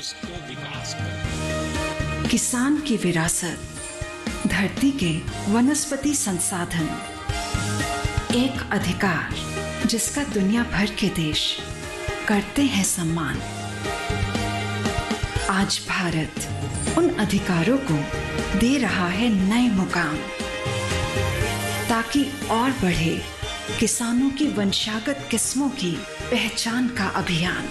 उसको विकास करते। किसान की विरासत, धरती के वनस्पति संसाधन, एक अधिकार जिसका दुनिया भर के देश करते हैं सम्मान। आज भारत उन अधिकारों को दे रहा है नए मुकाम, ताकि और बढ़े किसानों की वंशागत किस्मों की पहचान का अभियान।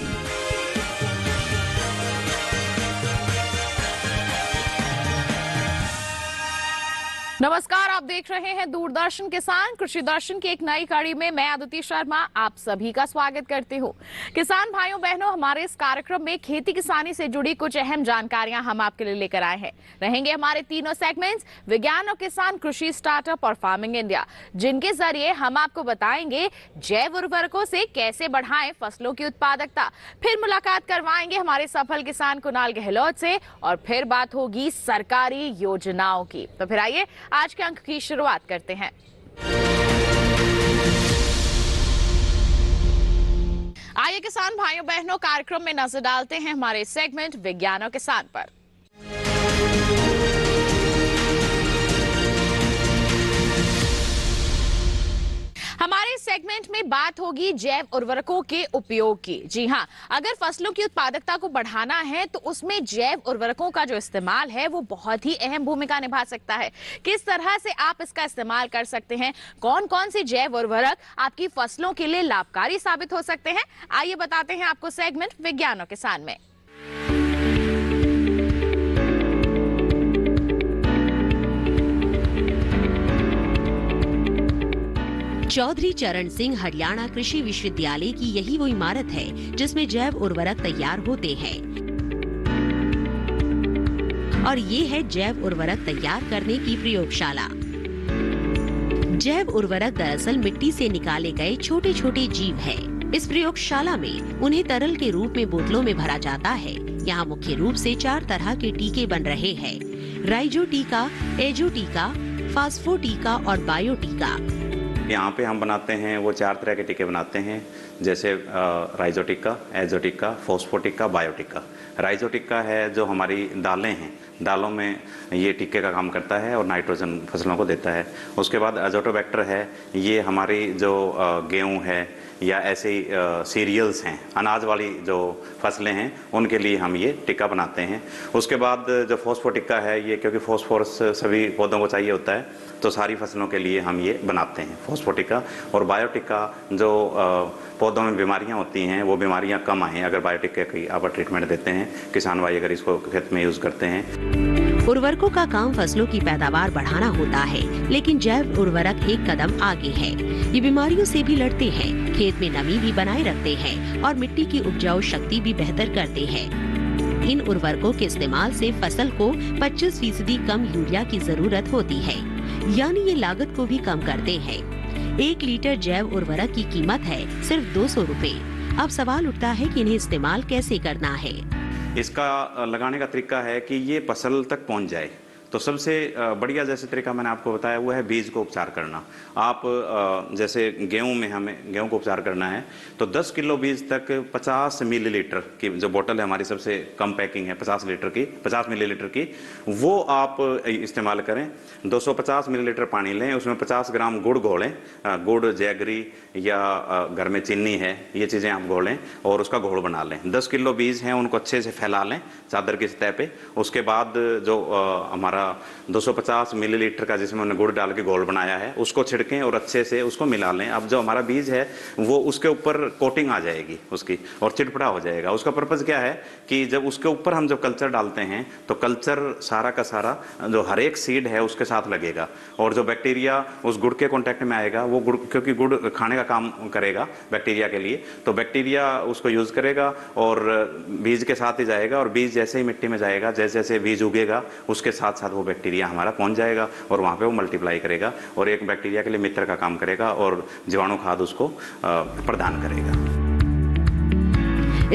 नमस्कार, आप देख रहे हैं दूरदर्शन किसान कृषि दर्शन की एक नई कड़ी में मैं अदिति शर्मा आप सभी का स्वागत करती हूं। किसान भाइयों बहनों, हमारे इस कार्यक्रम में खेती किसानी से जुड़ी कुछ अहम जानकारियां हम आपके लिए लेकर आए हैं। रहेंगे हमारे तीनों सेगमेंट्स विज्ञान और किसान, कृषि स्टार्टअप और फार्मिंग इंडिया, जिनके जरिए हम आपको बताएंगे जैव उर्वरकों से कैसे बढ़ाएं फसलों की उत्पादकता। फिर मुलाकात करवाएंगे हमारे सफल किसान कुणाल गहलोत से और फिर बात होगी सरकारी योजनाओं की। तो फिर आइए आज के अंक की शुरुआत करते हैं। आइए किसान भाइयों बहनों, कार्यक्रम में नजर डालते हैं हमारे सेगमेंट विज्ञान और किसान पर। हमारे सेगमेंट में बात होगी जैव उर्वरकों के उपयोग की। जी हां, अगर फसलों की उत्पादकता को बढ़ाना है तो उसमें जैव उर्वरकों का जो इस्तेमाल है वो बहुत ही अहम भूमिका निभा सकता है। किस तरह से आप इसका इस्तेमाल कर सकते हैं, कौन कौन से जैव उर्वरक आपकी फसलों के लिए लाभकारी साबित हो सकते हैं, आइए बताते हैं आपको सेगमेंट विज्ञान और किसान में। चौधरी चरण सिंह हरियाणा कृषि विश्वविद्यालय की यही वो इमारत है जिसमें जैव उर्वरक तैयार होते हैं। और ये है जैव उर्वरक तैयार करने की प्रयोगशाला। जैव उर्वरक दरअसल मिट्टी से निकाले गए छोटे छोटे जीव हैं। इस प्रयोगशाला में उन्हें तरल के रूप में बोतलों में भरा जाता है। यहाँ मुख्य रूप से 4 तरह के टीके बन रहे हैं: राइजो टीका, एजो टीका, फास्फो टीका और बायो टीका। यहाँ पे हम बनाते हैं वो 4 तरह के टीके बनाते हैं, जैसे राइजोटिका, एजोटिका, फोस्फोटिका, बायोटिका। राइजोटिका है जो हमारी दालें हैं, दालों में ये टीके का काम करता है और नाइट्रोजन फसलों को देता है। उसके बाद अजोटोबैक्टर है, ये हमारी जो गेहूँ है या ऐसे ही सीरियल्स हैं, अनाज वाली जो फसलें हैं, उनके लिए हम ये टीका बनाते हैं। उसके बाद जो फोस्फोटिका है, ये क्योंकि फोस्फोरस सभी पौधों को चाहिए होता है तो सारी फसलों के लिए हम ये बनाते हैं फोस्फोटिका। और बायोटिका जो पौधों में बीमारियां होती हैं, वो बीमारियां कम आएँ अगर बायोटिका की आप ट्रीटमेंट देते हैं, किसान भाई अगर इसको खेत में यूज करते हैं। उर्वरकों का काम फसलों की पैदावार बढ़ाना होता है, लेकिन जैव उर्वरक एक कदम आगे है। ये बीमारियों से भी लड़ते हैं, खेत में नमी भी बनाए रखते हैं और मिट्टी की उपजाऊ शक्ति भी बेहतर करते हैं। इन उर्वरकों के इस्तेमाल से फसल को 25% कम यूरिया की जरूरत होती है, यानी ये लागत को भी कम करते हैं। 1 लीटर जैव उर्वरक की कीमत है सिर्फ 200 रुपए। अब सवाल उठता है कि इन्हें इस्तेमाल कैसे करना है। इसका लगाने का तरीका है कि ये फसल तक पहुंच जाए। तो सबसे बढ़िया जैसे तरीका मैंने आपको बताया वो है बीज को उपचार करना। आप जैसे गेहूं में हमें गेहूं को उपचार करना है तो 10 किलो बीज तक 50 मिलीलीटर की जो बोतल है, हमारी सबसे कम पैकिंग है 50 मिलीलीटर की, वो आप इस्तेमाल करें। 250 मिलीलीटर पानी लें, उसमें 50 ग्राम गुड़ घोलें, गुड़, जैगरी या घर में चीनी है, ये चीज़ें आप घोलें और उसका घोल बना लें। 10 किलो बीज हैं उनको अच्छे से फैला लें चादर की सतह पे। उसके बाद जो हमारा 250 मिलीलीटर का जिसमें उन्होंने गुड़ डाल के घोल बनाया है उसको छिड़कें और अच्छे से उसको मिला लें। अब जो हमारा बीज है वो उसके ऊपर कोटिंग आ जाएगी उसकी और चिटपटा हो जाएगा। उसका पर्पज़ क्या है कि जब उसके ऊपर हम जब कल्चर डालते हैं तो कल्चर सारा का सारा जो हर एक सीड है उसके साथ लगेगा और जो बैक्टीरिया उस गुड़ के कॉन्टैक्ट में आएगा वो गुड़, क्योंकि गुड़ खाने का काम करेगा बैक्टीरिया के लिए, तो बैक्टीरिया उसको यूज़ करेगा और बीज के साथ ही जाएगा और बीज जैसे ही मिट्टी में जाएगा, जैसे जैसे बीज उगेगा उसके साथ साथ वो बैक्टीरिया हमारा पहुंच जाएगा और वहाँ पे वो मल्टीप्लाई करेगा और एक बैक्टीरिया के लिए मित्र का काम करेगा और जीवाणु खाद उसको प्रदान करेगा।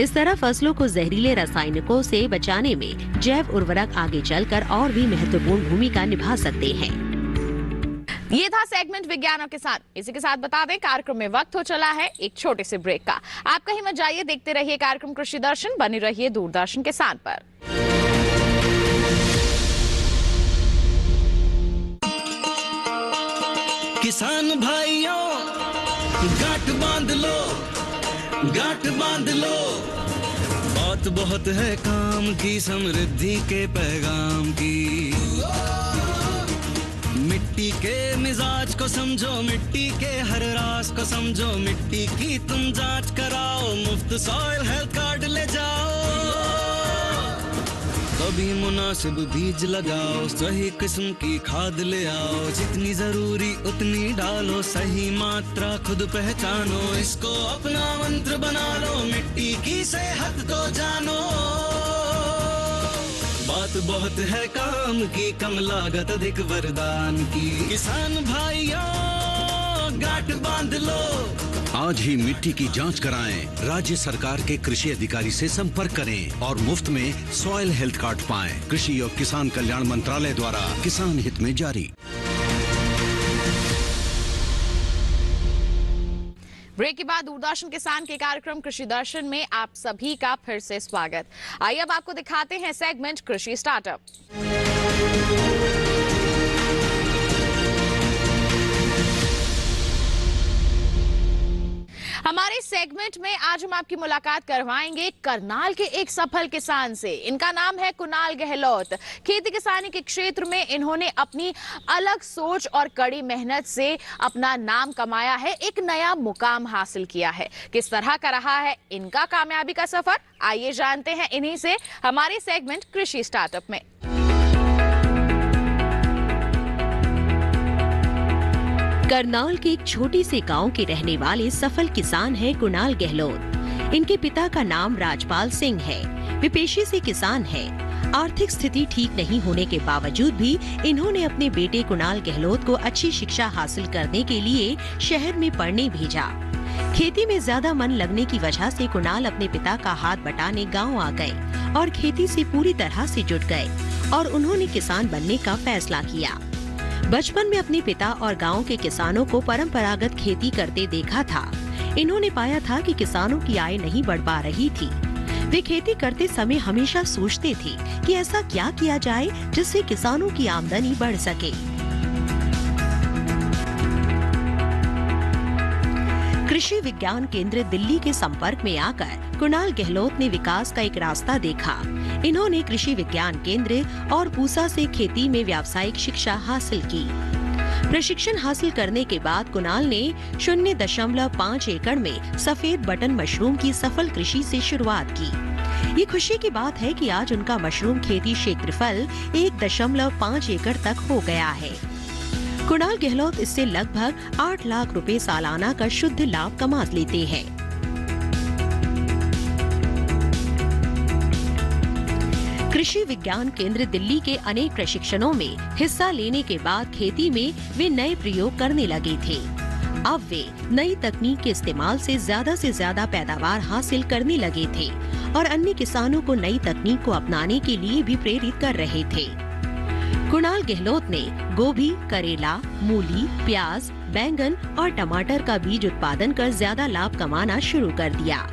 इस तरह फसलों को जहरीले रासायनिकों से बचाने में जैव उर्वरक आगे चलकर और भी महत्वपूर्ण भूमिका निभा सकते हैं। ये था सेगमेंट विज्ञान और किसान। इसी के साथ बता दें कार्यक्रम में वक्त हो चला है एक छोटे से ब्रेक का। आप कहीं मत जाइए, देखते रहिए कार्यक्रम कृषि दर्शन, बने रहिए दूरदर्शन किसान पर। किसान भाइयों गांठ बांध लो, गांठ बांध लो, बात बहुत है काम की, समृद्धि के पैगाम की। मिट्टी के मिजाज को समझो, मिट्टी के हर राज को समझो, मिट्टी की तुम जांच कराओ, मुफ्त सॉइल हेल्थ कार्ड ले जाओ। कभी मुनासिब बीज लगाओ, सही किस्म की खाद ले आओ, जितनी जरूरी उतनी डालो, सही मात्रा खुद पहचानो, इसको अपना मंत्र बना लो, मिट्टी की सेहत को जानो। बात बहुत है काम की, कम लागत अधिक वरदान की। किसान भाइयों गांठ बांध लो, आज ही मिट्टी की जांच कराएं, राज्य सरकार के कृषि अधिकारी से संपर्क करें और मुफ्त में सॉइल हेल्थ कार्ड पाएं। कृषि और किसान कल्याण मंत्रालय द्वारा किसान हित में जारी। ब्रेक के बाद दूरदर्शन किसान के कार्यक्रम कृषि दर्शन में आप सभी का फिर से स्वागत। आइए अब आपको दिखाते हैं सेगमेंट कृषि स्टार्टअप। हमारे सेगमेंट में आज हम आपकी मुलाकात करवाएंगे करनाल के एक सफल किसान से। इनका नाम है कुणाल गहलोत। खेती किसानी के क्षेत्र में इन्होंने अपनी अलग सोच और कड़ी मेहनत से अपना नाम कमाया है, एक नया मुकाम हासिल किया है। किस तरह का रहा है इनका कामयाबी का सफर, आइए जानते हैं इन्हीं से हमारे सेगमेंट कृषि स्टार्टअप में। करनाल के एक छोटे से गांव के रहने वाले सफल किसान हैं कुणाल गहलोत। इनके पिता का नाम राजपाल सिंह है। वे पेशे से किसान हैं। आर्थिक स्थिति ठीक नहीं होने के बावजूद भी इन्होंने अपने बेटे कुणाल गहलोत को अच्छी शिक्षा हासिल करने के लिए शहर में पढ़ने भेजा। खेती में ज्यादा मन लगने की वजह से कुणाल अपने पिता का हाथ बटाने गाँव आ गए और खेती से पूरी तरह से जुट गए और उन्होंने किसान बनने का फैसला किया। बचपन में अपने पिता और गांव के किसानों को परंपरागत खेती करते देखा था। इन्होंने पाया था कि किसानों की आय नहीं बढ़ पा रही थी। वे खेती करते समय हमेशा सोचते थे कि ऐसा क्या किया जाए जिससे किसानों की आमदनी बढ़ सके। कृषि विज्ञान केंद्र दिल्ली के संपर्क में आकर कुणाल गहलोत ने विकास का एक रास्ता देखा। इन्होंने कृषि विज्ञान केंद्र और पूसा से खेती में व्यावसायिक शिक्षा हासिल की। प्रशिक्षण हासिल करने के बाद कुणाल ने 0.5 एकड़ में सफेद बटन मशरूम की सफल कृषि से शुरुआत की। ये खुशी की बात है कि आज उनका मशरूम खेती क्षेत्रफल 1.5 एकड़ तक हो गया है। कुणाल गहलोत इससे लगभग 8 लाख रुपए सालाना का शुद्ध लाभ कमा लेते हैं। कृषि विज्ञान केंद्र दिल्ली के अनेक प्रशिक्षणों में हिस्सा लेने के बाद खेती में वे नए प्रयोग करने लगे थे। अब वे नई तकनीक के इस्तेमाल से ज्यादा पैदावार हासिल करने लगे थे और अन्य किसानों को नई तकनीक को अपनाने के लिए भी प्रेरित कर रहे थे। कुणाल गहलोत ने गोभी, करेला, मूली, प्याज, बैंगन और टमाटर का बीज उत्पादन कर ज्यादा लाभ कमाना शुरू कर दिया।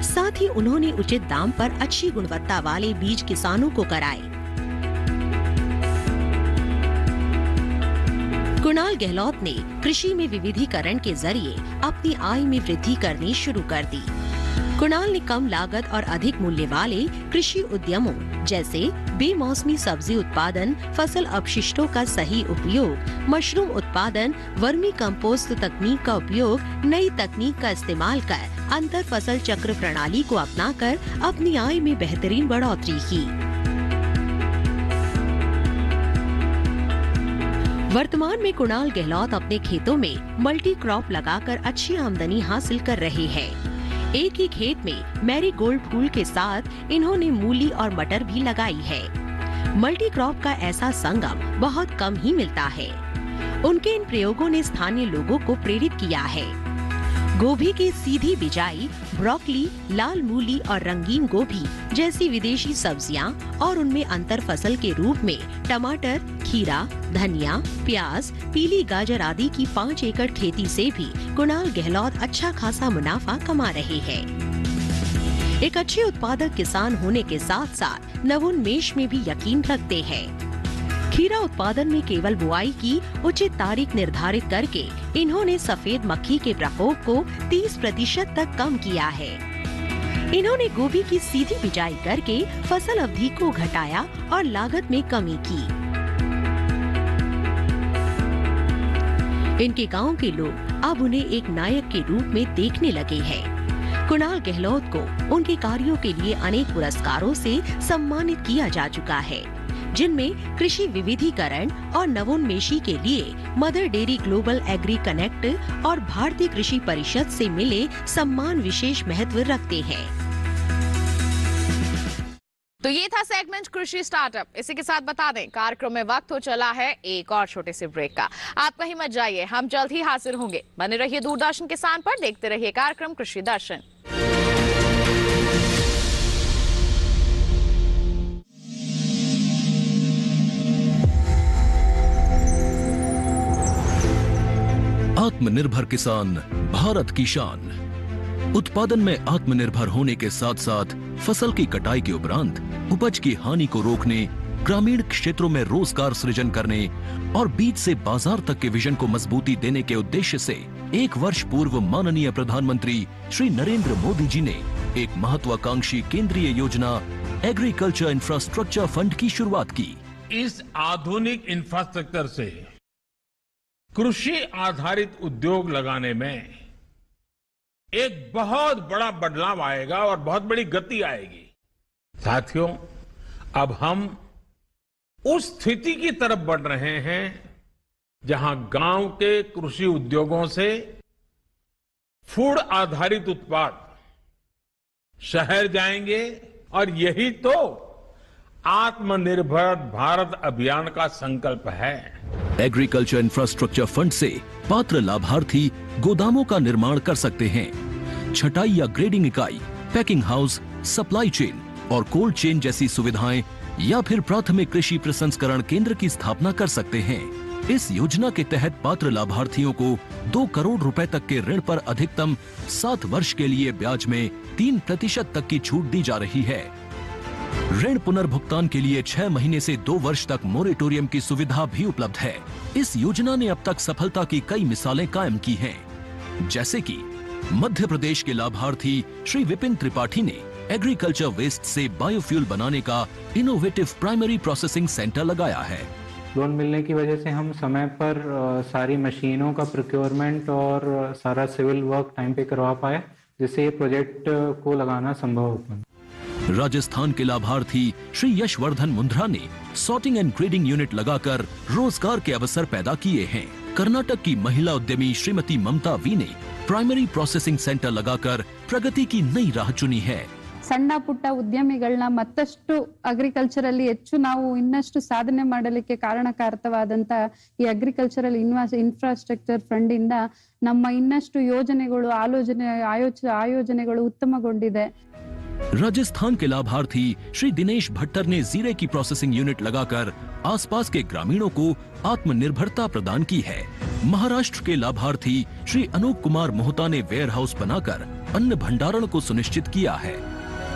साथ ही उन्होंने उचित दाम पर अच्छी गुणवत्ता वाले बीज किसानों को कराए। कुणाल गहलोत ने कृषि में विविधीकरण के जरिए अपनी आय में वृद्धि करनी शुरू कर दी। कुणाल ने कम लागत और अधिक मूल्य वाले कृषि उद्यमों जैसे बेमौसमी सब्जी उत्पादन, फसल अपशिष्टों का सही उपयोग, मशरूम उत्पादन, वर्मी कंपोस्ट तकनीक का उपयोग, नई तकनीक का इस्तेमाल कर अंतर फसल चक्र प्रणाली को अपनाकर अपनी आय में बेहतरीन बढ़ोतरी की। वर्तमान में कुणाल गहलोत अपने खेतों में मल्टी क्रॉप लगाकर अच्छी आमदनी हासिल कर रहे हैं। एक ही खेत में मैरीगोल्ड फूल के साथ इन्होंने मूली और मटर भी लगाई है। मल्टी क्रॉप का ऐसा संगम बहुत कम ही मिलता है। उनके इन प्रयोगों ने स्थानीय लोगों को प्रेरित किया है। गोभी की सीधी बिजाई, ब्रोकली, लाल मूली और रंगीन गोभी जैसी विदेशी सब्जियां और उनमें अंतर फसल के रूप में टमाटर, खीरा, धनिया, प्याज, पीली गाजर आदि की 5 एकड़ खेती से भी कुणाल गहलोत अच्छा खासा मुनाफा कमा रहे हैं। एक अच्छे उत्पादक किसान होने के साथ साथ नवोन्मेष में भी यकीन रखते हैं। खीरा उत्पादन में केवल बुआई की उचित तारीख निर्धारित करके इन्होंने सफेद मक्खी के प्रकोप को 30% तक कम किया है। इन्होंने गोभी की सीधी बिजाई करके फसल अवधि को घटाया और लागत में कमी की। इनके गांव के लोग अब उन्हें एक नायक के रूप में देखने लगे हैं। कुणाल गहलोत को उनके कार्यों के लिए अनेक पुरस्कारों से सम्मानित किया जा चुका है, जिनमें कृषि विविधीकरण और नवोन्मेषी के लिए Mother Dairy Global Agri Connect और भारतीय कृषि परिषद से मिले सम्मान विशेष महत्व रखते हैं। तो ये था सेगमेंट कृषि स्टार्टअप। इसी के साथ बता दें कार्यक्रम में वक्त हो चला है एक और छोटे से ब्रेक का। आप कहीं मत जाइए, हम जल्द ही हाजिर होंगे। बने रहिए दूरदर्शन किसान पर, देखते रहिए कार्यक्रम कृषि दर्शन। आत्मनिर्भर किसान भारत की शान। उत्पादन में आत्मनिर्भर होने के साथ साथ फसल की कटाई के उपरांत उपज की हानि को रोकने, ग्रामीण क्षेत्रों में रोजगार सृजन करने और बीज से बाजार तक के विजन को मजबूती देने के उद्देश्य से 1 वर्ष पूर्व माननीय प्रधानमंत्री श्री नरेंद्र मोदी जी ने एक महत्वाकांक्षी केंद्रीय योजना एग्रीकल्चर इंफ्रास्ट्रक्चर फंड की शुरुआत की। इस आधुनिक इंफ्रास्ट्रक्चर से कृषि आधारित उद्योग लगाने में एक बहुत बड़ा बदलाव आएगा और बहुत बड़ी गति आएगी। साथियों, अब हम उस स्थिति की तरफ बढ़ रहे हैं जहां गांव के कृषि उद्योगों से फूड आधारित उत्पाद शहर जाएंगे और यही तो आत्मनिर्भर भारत अभियान का संकल्प है। एग्रीकल्चर इंफ्रास्ट्रक्चर फंड से पात्र लाभार्थी गोदामों का निर्माण कर सकते हैं, छटाई या ग्रेडिंग इकाई, पैकिंग हाउस, सप्लाई चेन और कोल्ड चेन जैसी सुविधाएं या फिर प्राथमिक कृषि प्रसंस्करण केंद्र की स्थापना कर सकते हैं। इस योजना के तहत पात्र लाभार्थियों को 2 करोड़ रुपए तक के ऋण पर अधिकतम 7 वर्ष के लिए ब्याज में 3% तक की छूट दी जा रही है। ऋण पुनर्भुगतान के लिए 6 महीने से 2 वर्ष तक मोरेटोरियम की सुविधा भी उपलब्ध है। इस योजना ने अब तक सफलता की कई मिसालें कायम की हैं, जैसे कि मध्य प्रदेश के लाभार्थी श्री विपिन त्रिपाठी ने एग्रीकल्चर वेस्ट से बायोफ्यूल बनाने का इनोवेटिव प्राइमरी प्रोसेसिंग सेंटर लगाया है। लोन मिलने की वजह से हम समय पर सारी मशीनों का प्रोक्योरमेंट और सारा सिविल वर्क टाइम पे करवा पाए, जिससे ये प्रोजेक्ट को लगाना संभव हो पाए। राजस्थान के लाभार्थी श्री यशवर्धन मुंद्रा ने सॉर्टिंग एंड ग्रेडिंग यूनिट लगाकर रोजगार के अवसर पैदा किए हैं। कर्नाटक की महिला उद्यमी श्रीमती ममता वी ने प्राइमरी प्रोसेसिंग सेंटर लगाकर प्रगति की नई राह चुनी है। ಸಣ್ಣ ಪುಟ್ಟ ಉದ್ಯಮಿಗಳನ್ನ ಮತ್ತಷ್ಟು ಅಗ್ರಿಕಲ್ಚರ್ ಅಲ್ಲಿ ಹೆಚ್ಚು ನಾವು ಇನ್ನಷ್ಟು ಸಾಧನೆ ಮಾಡಲಿಕ್ಕೆ ಕಾರಣಕಾರಕವಾದಂತ ಈ ಅಗ್ರಿಕಲ್ಚರಲ್ ಇನ್ಫ್ರಾಸ್ಟ್ರಕ್ಚರ್ ಫಂಡ್ ಇಂದ ನಮ್ಮ ಇನ್ನಷ್ಟು ಯೋಜನೆಗಳು ಆಯೋಜನೆಗಳು ಉತ್ತಮಗೊಂಡಿದೆ। राजस्थान के लाभार्थी श्री दिनेश भट्टर ने जीरे की प्रोसेसिंग यूनिट लगाकर आसपास के ग्रामीणों को आत्मनिर्भरता प्रदान की है। महाराष्ट्र के लाभार्थी श्री अनूप कुमार मोहता ने वेयर हाउस बनाकर अन्न भंडारण को सुनिश्चित किया है।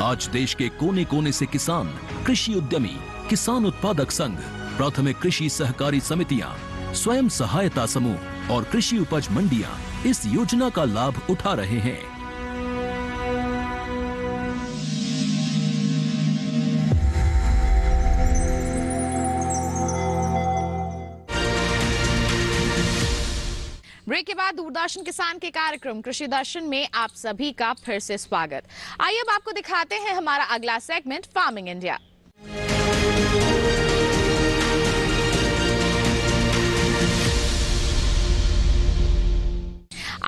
आज देश के कोने कोने से किसान, कृषि उद्यमी, किसान उत्पादक संघ, प्राथमिक कृषि सहकारी समितियां, स्वयं सहायता समूह और कृषि उपज मंडियां इस योजना का लाभ उठा रहे हैं। ब्रेक के बाद दूरदर्शन किसान के कार्यक्रम कृषि दर्शन में आप सभी का फिर से स्वागत। आइए अब आपको दिखाते हैं हमारा अगला सेगमेंट फार्मिंग इंडिया।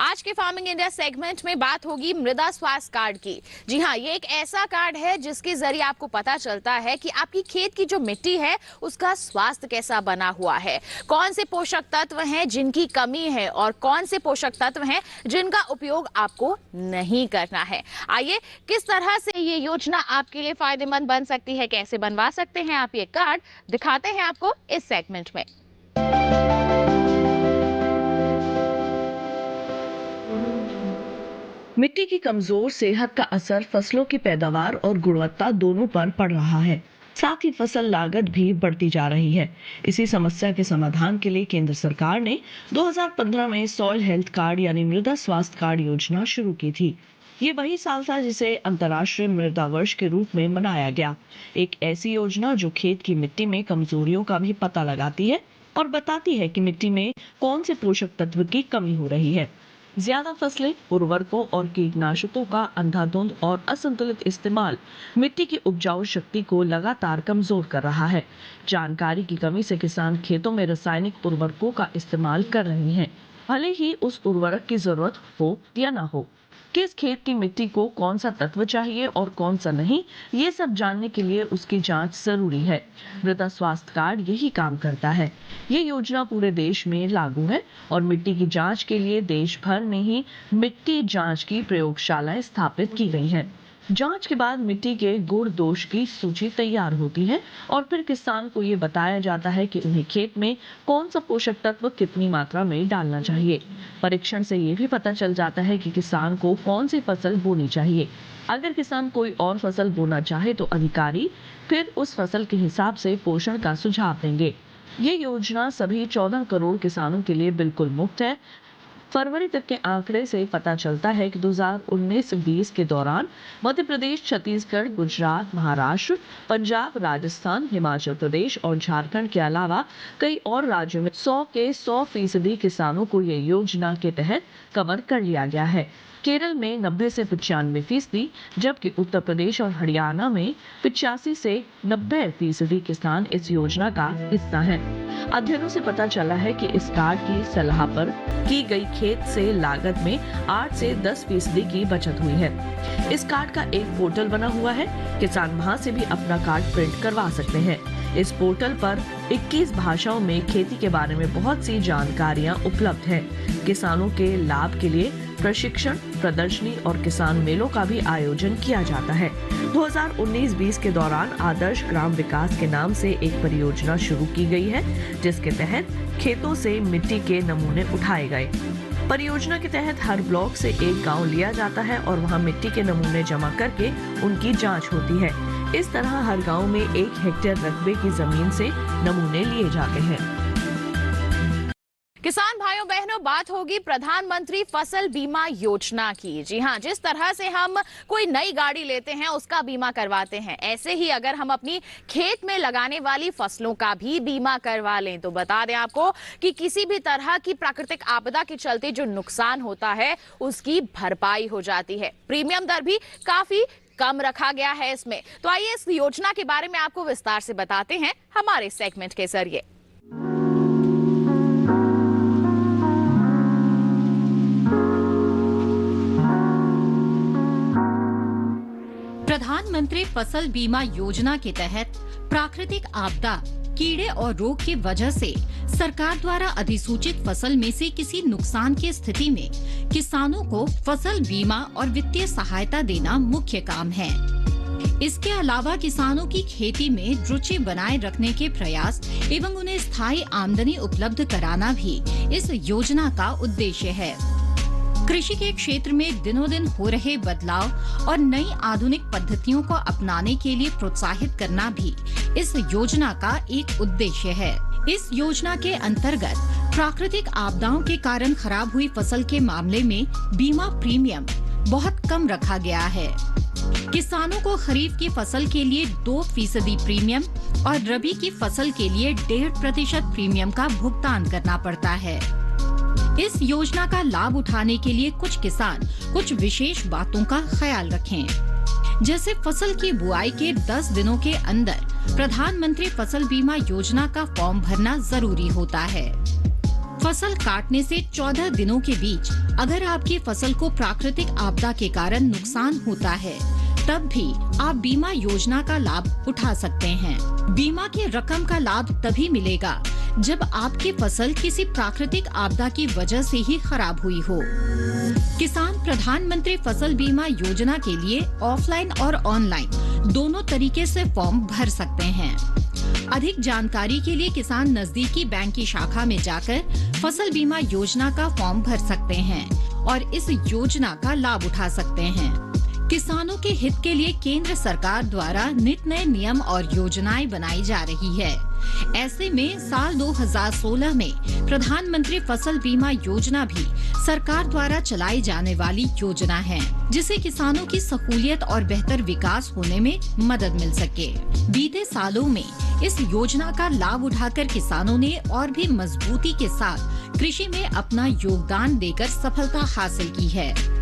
आज आज के फार्मिंग इंडिया सेगमेंट में बात होगी मृदा स्वास्थ्य कार्ड की। जी हाँ, ये एक ऐसा कार्ड है जिसके जरिए आपको पता चलता है कि आपकी खेत की जो मिट्टी है उसका स्वास्थ्य कैसा बना हुआ है, कौन से पोषक तत्व हैं जिनकी कमी है और कौन से पोषक तत्व हैं जिनका उपयोग आपको नहीं करना है। आइए, किस तरह से ये योजना आपके लिए फायदेमंद बन सकती है, कैसे बनवा सकते हैं आप ये कार्ड, दिखाते हैं आपको इस सेगमेंट में। मिट्टी की कमजोर सेहत का असर फसलों की पैदावार और गुणवत्ता दोनों पर पड़ रहा है। साथ ही फसल लागत भी बढ़ती जा रही है। इसी समस्या के समाधान के लिए केंद्र सरकार ने 2015 में सॉइल हेल्थ कार्ड यानी मृदा स्वास्थ्य कार्ड योजना शुरू की थी। ये वही साल था जिसे अंतर्राष्ट्रीय मृदा वर्ष के रूप में मनाया गया। एक ऐसी योजना जो खेत की मिट्टी में कमजोरियों का भी पता लगाती है और बताती है कि मिट्टी में कौन से पोषक तत्व की कमी हो रही है। ज्यादा फसलें, उर्वरकों और कीटनाशकों का अंधाधुंध और असंतुलित इस्तेमाल मिट्टी की उपजाऊ शक्ति को लगातार कमजोर कर रहा है। जानकारी की कमी से किसान खेतों में रासायनिक उर्वरकों का इस्तेमाल कर रहे हैं, भले ही उस उर्वरक की जरूरत हो या ना हो। किस खेत की मिट्टी को कौन सा तत्व चाहिए और कौन सा नहीं, ये सब जानने के लिए उसकी जांच जरूरी है। मृदा स्वास्थ्य कार्ड यही काम करता है। ये योजना पूरे देश में लागू है और मिट्टी की जांच के लिए देश भर में ही मिट्टी जांच की प्रयोगशालाएं स्थापित की गई हैं। जांच के बाद मिट्टी के गुण दोष की सूची तैयार होती है और फिर किसान को ये बताया जाता है कि उन्हें खेत में कौन सा पोषक तत्व कितनी मात्रा में डालना चाहिए। परीक्षण से ये भी पता चल जाता है कि किसान को कौन सी फसल बोनी चाहिए। अगर किसान कोई और फसल बोना चाहे तो अधिकारी फिर उस फसल के हिसाब से पोषण का सुझाव देंगे। ये योजना सभी 14 करोड़ किसानों के लिए बिल्कुल मुफ्त है। फरवरी तक के आंकड़े से पता चलता है कि 2019-20 के दौरान मध्य प्रदेश, छत्तीसगढ़, गुजरात, महाराष्ट्र, पंजाब, राजस्थान, हिमाचल प्रदेश और झारखंड के अलावा कई और राज्यों में 100 के 100% किसानों को ये योजना के तहत कवर कर लिया गया है। केरल में 90 से 95%, जबकि उत्तर प्रदेश और हरियाणा में 85 से 90% किसान इस योजना का हिस्सा हैं। अध्ययनों से पता चला है कि इस कार्ड की सलाह पर की गई खेत से लागत में 8 से 10% की बचत हुई है। इस कार्ड का एक पोर्टल बना हुआ है, किसान वहां से भी अपना कार्ड प्रिंट करवा सकते हैं। इस पोर्टल पर 21 भाषाओं में खेती के बारे में बहुत सी जानकारियां उपलब्ध हैं। किसानों के लाभ के लिए प्रशिक्षण, प्रदर्शनी और किसान मेलों का भी आयोजन किया जाता है। 2019-20 के दौरान आदर्श ग्राम विकास के नाम से एक परियोजना शुरू की गई है, जिसके तहत खेतों से मिट्टी के नमूने उठाए गए। परियोजना के तहत हर ब्लॉक से एक गांव लिया जाता है और वहां मिट्टी के नमूने जमा करके उनकी जांच होती है। इस तरह हर गांव में 1 हेक्टेयर रकबे की जमीन से नमूने लिए जाते हैं। किसान भाइयों बहनों, बात होगी प्रधानमंत्री फसल बीमा योजना की। जी हाँ, जिस तरह से हम कोई नई गाड़ी लेते हैं उसका बीमा करवाते हैं, ऐसे ही अगर हम अपनी खेत में लगाने वाली फसलों का भी बीमा करवा लें तो बता दें आपको कि किसी भी तरह की प्राकृतिक आपदा के चलते जो नुकसान होता है उसकी भरपाई हो जाती है। प्रीमियम दर भी काफी कम रखा गया है इसमें। तो आइए इस योजना के बारे में आपको विस्तार से बताते हैं हमारे सेगमेंट के जरिए। प्रधानमंत्री फसल बीमा योजना के तहत प्राकृतिक आपदा, कीड़े और रोग की वजह से सरकार द्वारा अधिसूचित फसल में से किसी नुकसान की स्थिति में किसानों को फसल बीमा और वित्तीय सहायता देना मुख्य काम है। इसके अलावा किसानों की खेती में रुचि बनाए रखने के प्रयास एवं उन्हें स्थायी आमदनी उपलब्ध कराना भी इस योजना का उद्देश्य है। कृषि के क्षेत्र में दिनों दिन हो रहे बदलाव और नई आधुनिक पद्धतियों को अपनाने के लिए प्रोत्साहित करना भी इस योजना का एक उद्देश्य है। इस योजना के अंतर्गत प्राकृतिक आपदाओं के कारण खराब हुई फसल के मामले में बीमा प्रीमियम बहुत कम रखा गया है। किसानों को खरीफ की फसल के लिए 2% प्रीमियम और रबी की फसल के लिए 1.5% प्रीमियम का भुगतान करना पड़ता है। इस योजना का लाभ उठाने के लिए कुछ किसान कुछ विशेष बातों का ख्याल रखें, जैसे फसल की बुआई के 10 दिनों के अंदर प्रधानमंत्री फसल बीमा योजना का फॉर्म भरना जरूरी होता है। फसल काटने से 14 दिनों के बीच अगर आपकी फसल को प्राकृतिक आपदा के कारण नुकसान होता है तब भी आप बीमा योजना का लाभ उठा सकते हैं। बीमा की रकम का लाभ तभी मिलेगा जब आपकी फसल किसी प्राकृतिक आपदा की वजह से ही खराब हुई हो। किसान प्रधानमंत्री फसल बीमा योजना के लिए ऑफलाइन और ऑनलाइन दोनों तरीके से फॉर्म भर सकते हैं। अधिक जानकारी के लिए किसान नजदीकी बैंक की शाखा में जाकर फसल बीमा योजना का फॉर्म भर सकते हैं और इस योजना का लाभ उठा सकते हैं। किसानों के हित के लिए केंद्र सरकार द्वारा नित नए नियम और योजनाएं बनाई जा रही है। ऐसे में साल 2016 में प्रधानमंत्री फसल बीमा योजना भी सरकार द्वारा चलाई जाने वाली योजना है, जिससे किसानों की सहूलियत और बेहतर विकास होने में मदद मिल सके। बीते सालों में इस योजना का लाभ उठाकर किसानों ने और भी मजबूती के साथ कृषि में अपना योगदान देकर सफलता हासिल की है।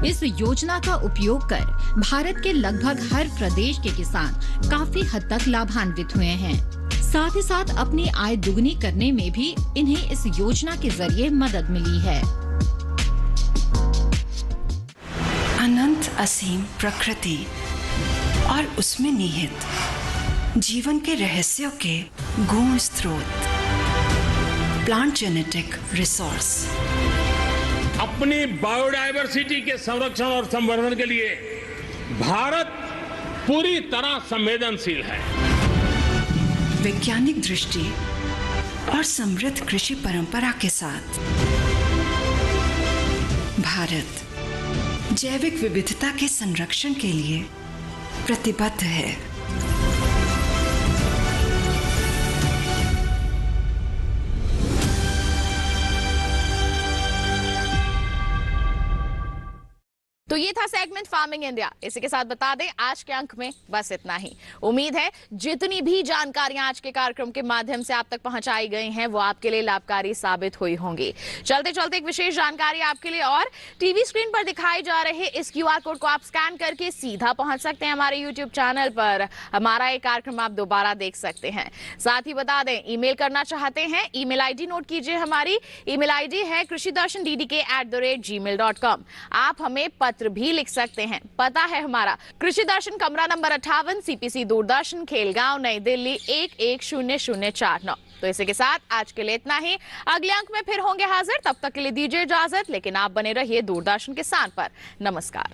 इस योजना का उपयोग कर भारत के लगभग हर प्रदेश के किसान काफी हद तक लाभान्वित हुए हैं। साथ ही साथ अपनी आय दुगनी करने में भी इन्हें इस योजना के जरिए मदद मिली है। अनंत असीम प्रकृति और उसमें निहित जीवन के रहस्यों के गूढ़ स्रोत, प्लांट जेनेटिक रिसोर्स। अपनी बायोडायवर्सिटी के संरक्षण और संवर्धन के लिए भारत पूरी तरह संवेदनशील है। वैज्ञानिक दृष्टि और समृद्ध कृषि परंपरा के साथ भारत जैविक विविधता के संरक्षण के लिए प्रतिबद्ध है। तो ये था सेगमेंट फार्मिंग इंडिया। इसी के साथ बता दें आज के अंक में बस इतना ही। उम्मीद है जितनी भी जानकारियां आज के कार्यक्रम के माध्यम से आप तक पहुंचाई गई हैं वो आपके लिए लाभकारी साबित हुई होंगी। चलते चलते एक विशेष जानकारी आपके लिए और, टीवी स्क्रीन पर दिखाए जा रहे इस QR कोड को आप स्कैन करके सीधा पहुंच सकते हैं हमारे YouTube चैनल पर। हमारा ये कार्यक्रम आप दोबारा देख सकते हैं। साथ ही बता दें ईमेल करना चाहते हैं, ईमेल ID नोट कीजिए। हमारी ईमेल ID है krishidarshandddk@gmail.com। आप हमें पत्र भी लिख सकते हैं। पता है हमारा कृषि दर्शन, कमरा नंबर 58, CPC दूरदर्शन, खेलगांव, नई दिल्ली 110009। तो इसी के साथ आज के लिए इतना ही। अगले अंक में फिर होंगे हाजिर, तब तक के लिए दीजिए इजाजत, लेकिन आप बने रहिए दूरदर्शन किसान पर। नमस्कार।